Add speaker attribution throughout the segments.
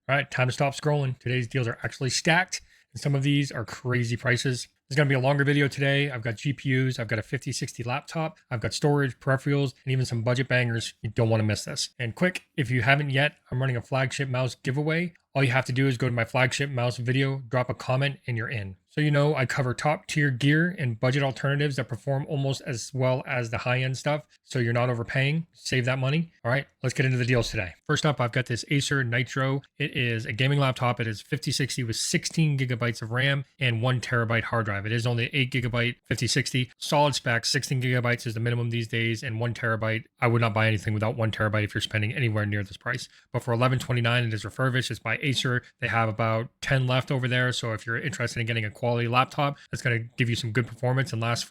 Speaker 1: All right, time to stop scrolling. Today's deals are actually stacked, and some of these are crazy prices. This is going to be a longer video today. I've got GPUs, I've got a 5060 laptop, I've got storage, peripherals, and even some budget bangers. You don't want to miss this. And quick, if you haven't yet, I'm running a Flagship Mouse giveaway. All you have to do is go to my Flagship Mouse video, drop a comment, and you're in. So you know I cover top tier gear and budget alternatives that perform almost as well as the high-end stuff, so you're not overpaying. Save that money. All right, let's get into the deals today. First up, I've got this Acer Nitro. It is a gaming laptop. It is 5060 with 16 gigabytes of RAM and 1 terabyte hard drive. It is only 8 gigabyte 5060. Solid specs, 16 gigabytes is the minimum these days, and 1 terabyte. I would not buy anything without 1 terabyte if you're spending anywhere near this price. But for $1129, it is refurbished. It's by Acer. They have about 10 left over there. So if you're interested in getting a quality laptop that's going to give you some good performance and last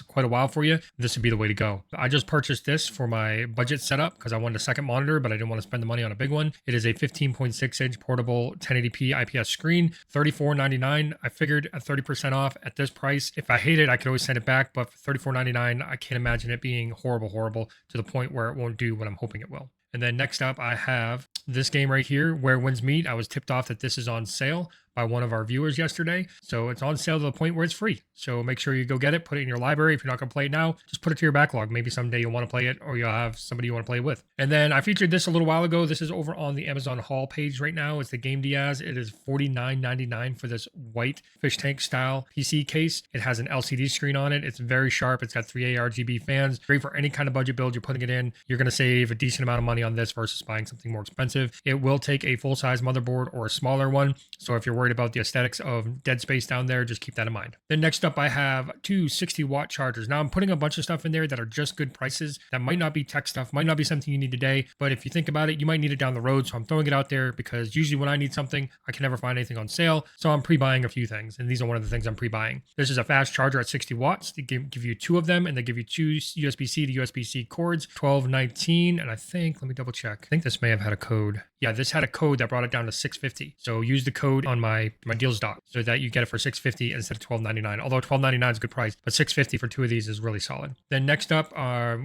Speaker 1: quite a while for you, this would be the way to go. I just purchased this for my budget setup because I wanted a second monitor, but I didn't want to spend the money on a big one. It is a 15.6 inch portable 1080p IPS screen, $34.99. I figured at 30% off at this price. If I hate it, I could always send it back, but for $34.99, I can't imagine it being horrible to the point where it won't do what I'm hoping it will. And then next up, I have this game right here, Where Winds Meet. I was tipped off that this is on sale by one of our viewers yesterday. So it's on sale to the point where it's free. So make sure you go get it, put it in your library. If you're not going to play it now, just put it to your backlog. Maybe someday you'll want to play it or you'll have somebody you want to play with. And then I featured this a little while ago. This is over on the Amazon haul page right now. It's the Game Diaz. It is $49.99 for this white fish tank style PC case. It has an LCD screen on it. It's very sharp. It's got 3 RGB fans. Great for any kind of budget build you're putting it in. You're going to save a decent amount of money on this versus buying something more expensive. It will take a full-size motherboard or a smaller one. So if you're worried about the aesthetics of dead space down there, just keep that in mind. Then next up, I have two 60-watt chargers. Now I'm putting a bunch of stuff in there that are just good prices. That might not be tech stuff, might not be something you need today, but if you think about it, you might need it down the road. So I'm throwing it out there because usually when I need something, I can never find anything on sale. So I'm pre-buying a few things, and these are one of the things I'm pre-buying. This is a fast charger at 60 watts. They give you two of them, and they give you two USB-C to USB-C cords, 1219, and I think, let me double check. I think this may have had a code. Yeah, this had a code that brought it down to $650. So use the code on my deals doc so that you get it for $650 instead of $12.99. Although $12.99 is a good price, but $650 for two of these is really solid. Then next up,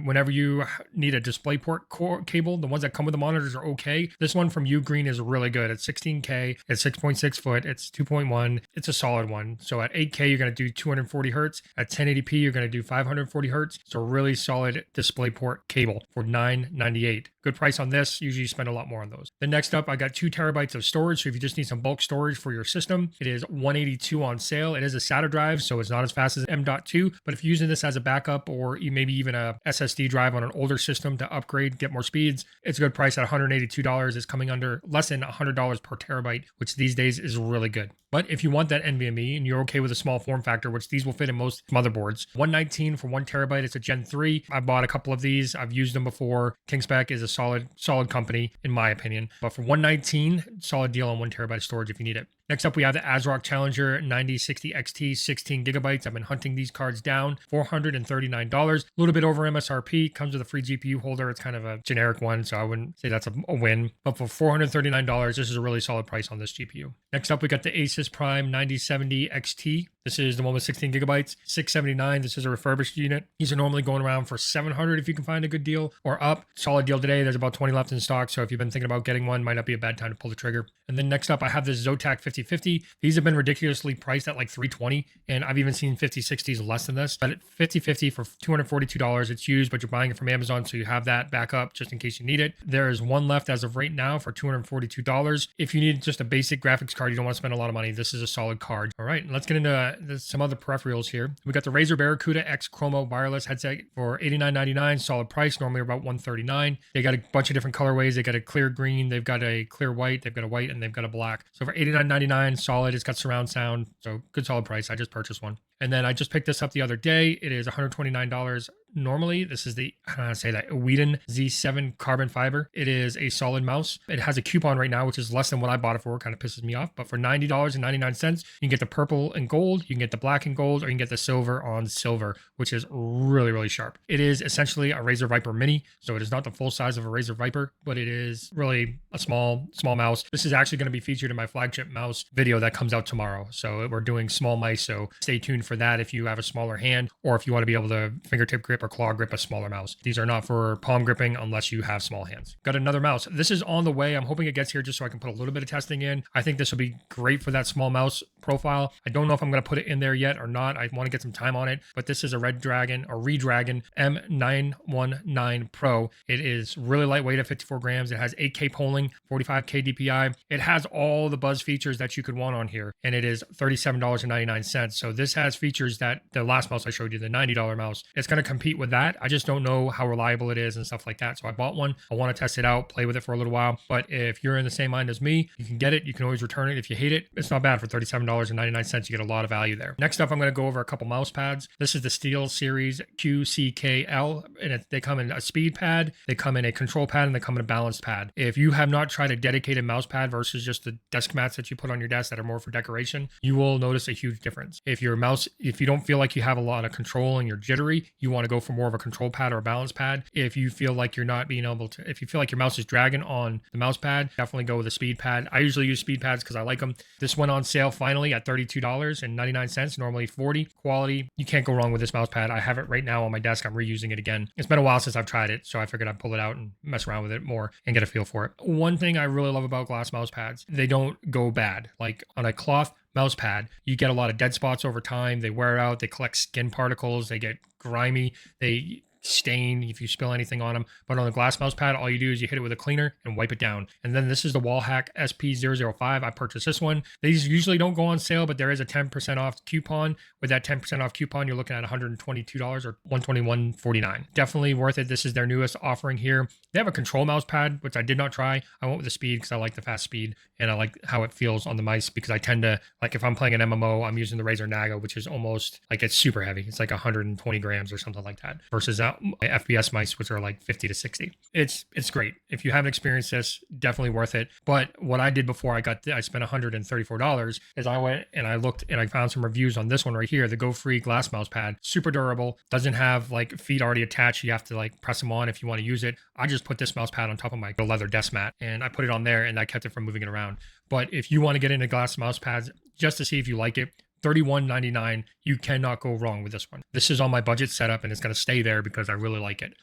Speaker 1: whenever you need a DisplayPort cable, the ones that come with the monitors are okay. This one from Ugreen is really good. It's 16K, it's 6.6 foot, it's 2.1. It's a solid one. So at 8K, you're going to do 240 hertz. At 1080p, you're going to do 540 hertz. It's a really solid DisplayPort cable for $9.98. Good price on this. Usually you spend a lot more on those. Then next up, I got 2 terabytes of storage. So if you just need some bulk storage for your system, it is $182 on sale. It is a SATA drive, so it's not as fast as M.2. But if you're using this as a backup or maybe even a SSD drive on an older system to upgrade, get more speeds, it's a good price at $182. It's coming under less than $100 per terabyte, which these days is really good. But if you want that NVMe and you're okay with a small form factor, which these will fit in most motherboards, $119 for 1 terabyte. It's a Gen 3. I bought a couple of these. I've used them before. KingSpec is a solid company, in my opinion. But for $119, solid deal on 1 terabyte of storage if you need it. Next up, we have the ASRock Challenger 9060 XT, 16 gigabytes. I've been hunting these cards down, $439. A little bit over MSRP. Comes with a free GPU holder. It's kind of a generic one, so I wouldn't say that's a win. But for $439, this is a really solid price on this GPU. Next up, we got the ASUS Prime 9070 XT. This is the one with 16 gigabytes, $679. This is a refurbished unit. These are normally going around for $700 if you can find a good deal or up. Solid deal today. There's about 20 left in stock. So if you've been thinking about getting one, might not be a bad time to pull the trigger. And then next up, I have this Zotac 5050. These have been ridiculously priced at like $320. And I've even seen 5060s less than this. But at 5050 for $242, it's used, but you're buying it from Amazon. So you have that backup just in case you need it. There is one left as of right now for $242. If you need just a basic graphics card, you don't want to spend a lot of money, this is a solid card. All right, let's get into some other peripherals here. We got the Razer Barracuda X Chroma wireless headset for $89.99, solid price, normally about $139. They got a bunch of different colorways. They got a clear green, they've got a clear white, they've got a white, and they've got a black. So for $89.99, solid. It's got surround sound, so good solid price. I just purchased one. And then I just picked this up the other day. It is $129 normally. This is the, I don't know how to say that, Whedon Z7 carbon fiber. It is a solid mouse. It has a coupon right now, which is less than what I bought it for. It kind of pisses me off. But for $90.99, you can get the purple and gold, you can get the black and gold, or you can get the silver on silver, which is really, really sharp. It is essentially a Razer Viper Mini. So it is not the full size of a Razer Viper, but it is really a small mouse. This is actually going to be featured in my Flagship Mouse video that comes out tomorrow. So we're doing small mice. So stay tuned for that if you have a smaller hand or if you want to be able to fingertip grip or claw grip a smaller mouse. These are not for palm gripping unless you have small hands. Got another mouse. This is on the way. I'm hoping it gets here just so I can put a little bit of testing in. I think this will be great for that small mouse profile. I don't know if I'm going to put it in there yet or not. I want to get some time on it, but this is a Redragon M919 Pro. It is really lightweight at 54 grams. It has 8K polling, 45K DPI. It has all the buzz features that you could want on here, and it is $37.99. So this has features that the last mouse I showed you, the $90 mouse, it's going to compete with that. I just don't know how reliable it is and stuff like that. So I bought one. I want to test it out, play with it for a little while. But if you're in the same mind as me, you can get it. You can always return it. If you hate it, it's not bad. For $37.99, you get a lot of value there. Next up, I'm going to go over a couple mouse pads. This is the Steel Series QCKL, and they come in a speed pad, they come in a control pad, and they come in a balanced pad. If you have not tried a dedicated mouse pad versus just the desk mats that you put on your desk that are more for decoration, you will notice a huge difference. If you don't feel like you have a lot of control and you're jittery, you want to go for more of a control pad or a balance pad. If you feel like you're not being able to, if you feel like your mouse is dragging on the mouse pad, definitely go with a speed pad. I usually use speed pads because I like them. This went on sale finally at $32.99, normally $40. Quality, you can't go wrong with this mouse pad. I have it right now on my desk. I'm reusing it again. It's been a while since I've tried it, so I figured I'd pull it out and mess around with it more and get a feel for it. One thing I really love about glass mouse pads, they don't go bad. Like on a cloth mouse pad, you get a lot of dead spots over time. They wear out, they collect skin particles, they get grimy, they stain if you spill anything on them. But on the glass mouse pad, all you do is you hit it with a cleaner and wipe it down. And then this is the Wallhack SP005. I purchased this one. These usually don't go on sale, but there is a 10% off coupon. With that 10% off coupon, you're looking at $122 or $121.49. Definitely worth it. This is their newest offering here. They have a control mouse pad, which I did not try. I went with the speed because I like the fast speed and I like how it feels on the mice, because I tend to, like if I'm playing an MMO, I'm using the Razer Naga, which is almost like, it's super heavy. It's like 120 grams or something like that, versus FPS mice, which are like 50 to 60. It's great. If you haven't experienced this, definitely worth it. But what I did before I spent $134 is I went and I looked and I found some reviews on this one right here, the Go Free glass mouse pad. Super durable, doesn't have like feet already attached. You have to like press them on if you want to use it. I just put this mouse pad on top of my leather desk mat and I put it on there and I kept it from moving it around. But if you want to get into glass mouse pads just to see if you like it, $31.99, you cannot go wrong with this one. This is on my budget setup and it's going to stay there because I really like it,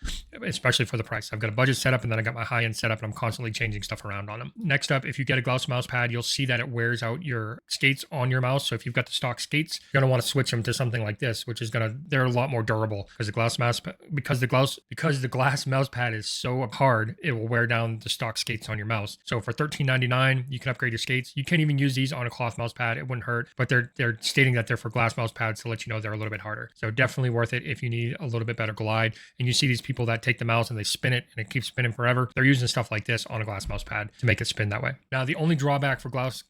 Speaker 1: especially for the price. I've got a budget setup and then I got my high-end setup and I'm constantly changing stuff around on them. Next up, if you get a glass mouse pad, you'll see that it wears out your skates on your mouse. So if you've got the stock skates, you're going to want to switch them to something like this, which is they're a lot more durable because the glass mouse pad is so hard, it will wear down the stock skates on your mouse. So for $13.99, you can upgrade your skates. You can't even use these on a cloth mouse pad. It wouldn't hurt, but they're stating that they're for glass mouse pads to let you know they're a little bit harder. So definitely worth it if you need a little bit better glide. And you see these people that take the mouse and they spin it and it keeps spinning forever. They're using stuff like this on a glass mouse pad to make it spin that way. Now, the only drawback for glass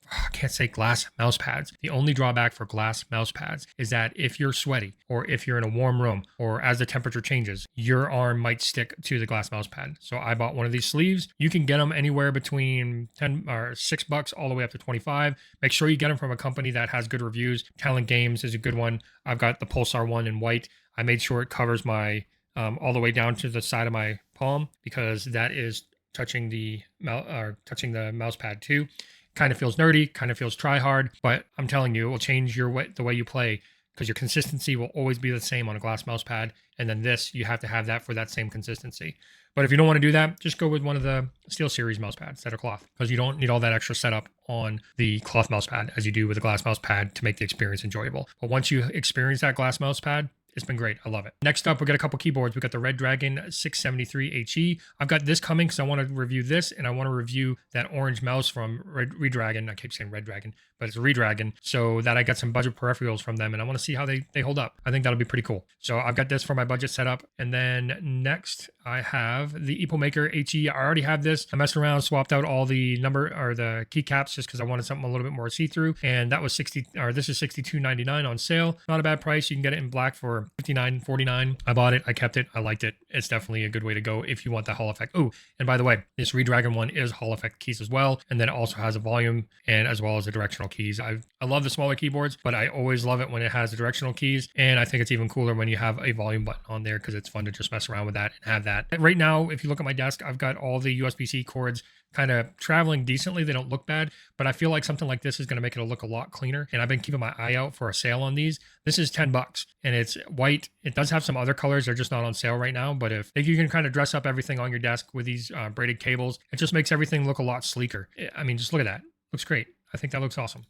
Speaker 1: mouse pads. The only drawback for glass mouse pads is that if you're sweaty or if you're in a warm room or as the temperature changes, your arm might stick to the glass mouse pad. So I bought one of these sleeves. You can get them anywhere between 10 or $6 all the way up to 25. Make sure you get them from a company that has good reviews. Talent Games is a good one. I've got the Pulsar one in white. I made sure it covers my all the way down to the side of my palm because that is touching the mouse pad too. Kind of feels nerdy, kind of feels try hard, but I'm telling you, it will change the way you play because your consistency will always be the same on a glass mouse pad. And then this, you have to have that for that same consistency. But if you don't want to do that, just go with one of the Steel Series mouse pads that are cloth because you don't need all that extra setup on the cloth mouse pad as you do with a glass mouse pad to make the experience enjoyable. But once you experience that glass mouse pad, it's been great. I love it. Next up, we got a couple keyboards. We got the Redragon 673HE. I've got this coming because I want to review this and I want to review that orange mouse from Redragon. I keep saying Redragon, but it's Redragon. So that I got some budget peripherals from them and I want to see how they hold up. I think that'll be pretty cool. So I've got this for my budget setup. And then next I have the EpoMaker HE. I already have this. I messed around, swapped out all the the keycaps just because I wanted something a little bit more see-through. And that was this is $62.99 on sale. Not a bad price. You can get it in black for $59.49. I bought it. I kept it. I liked it. It's definitely a good way to go if you want the Hall effect. Oh, and by the way, this Redragon one is Hall effect keys as well. And then it also has a volume and as well as the directional keys. I love the smaller keyboards, but I always love it when it has the directional keys. And I think it's even cooler when you have a volume button on there because it's fun to just mess around with that and have that. Right now, if you look at my desk, I've got all the USB-C cords kind of traveling decently. They don't look bad, but I feel like something like this is going to make it look a lot cleaner. And I've been keeping my eye out for a sale on these. This is $10 and it's white. It does have some other colors. They're just not on sale right now. But if you can kind of dress up everything on your desk with these braided cables, it just makes everything look a lot sleeker. I mean, just look at that. Looks great. I think that looks awesome.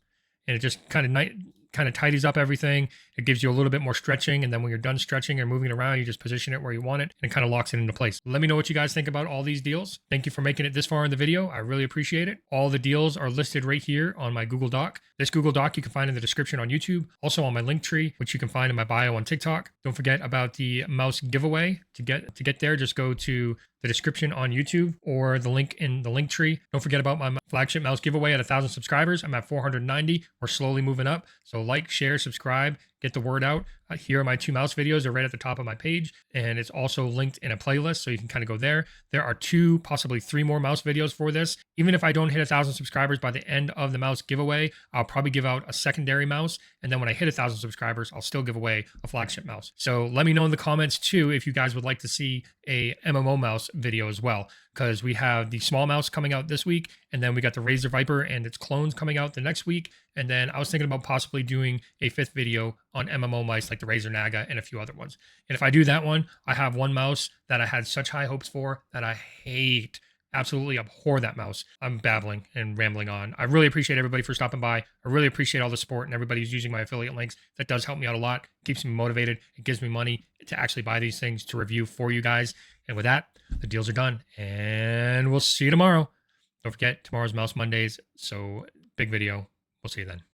Speaker 1: And it just kind of tidies up everything. It gives you a little bit more stretching. And then when you're done stretching or moving it around, you just position it where you want it and it kind of locks it into place. Let me know what you guys think about all these deals. Thank you for making it this far in the video. I really appreciate it. All the deals are listed right here on my Google Doc. This Google Doc you can find in the description on YouTube, also on my link tree, which you can find in my bio on TikTok. Don't forget about the mouse giveaway. To get there, just go to the description on YouTube or the link in the link tree. Don't forget about my flagship mouse giveaway at 1,000 subscribers. I'm at 490. We're slowly moving up. So like, share, subscribe, get the word out. Here are my 2 mouse videos. They're right at the top of my page. And it's also linked in a playlist. So you can kind of go there. There are 2, possibly 3 more mouse videos for this. Even if I don't hit 1,000 subscribers by the end of the mouse giveaway, I'll probably give out a secondary mouse. And then when I hit 1,000 subscribers, I'll still give away a flagship mouse. So let me know in the comments too if you guys would like to see a MMO mouse video as well, because we have the small mouse coming out this week, and then we got the Razer Viper and its clones coming out the next week. And then I was thinking about possibly doing a 5th video on MMO mice like the Razer Naga and a few other ones. And if I do that one, I have one mouse that I had such high hopes for that I hate. Absolutely abhor that mouse. I'm babbling and rambling on. I really appreciate everybody for stopping by. I really appreciate all the support and everybody who's using my affiliate links. That does help me out a lot. Keeps me motivated. It gives me money to actually buy these things to review for you guys. And with that, the deals are done. And we'll see you tomorrow. Don't forget, tomorrow's Mouse Mondays. So big video. We'll see you then.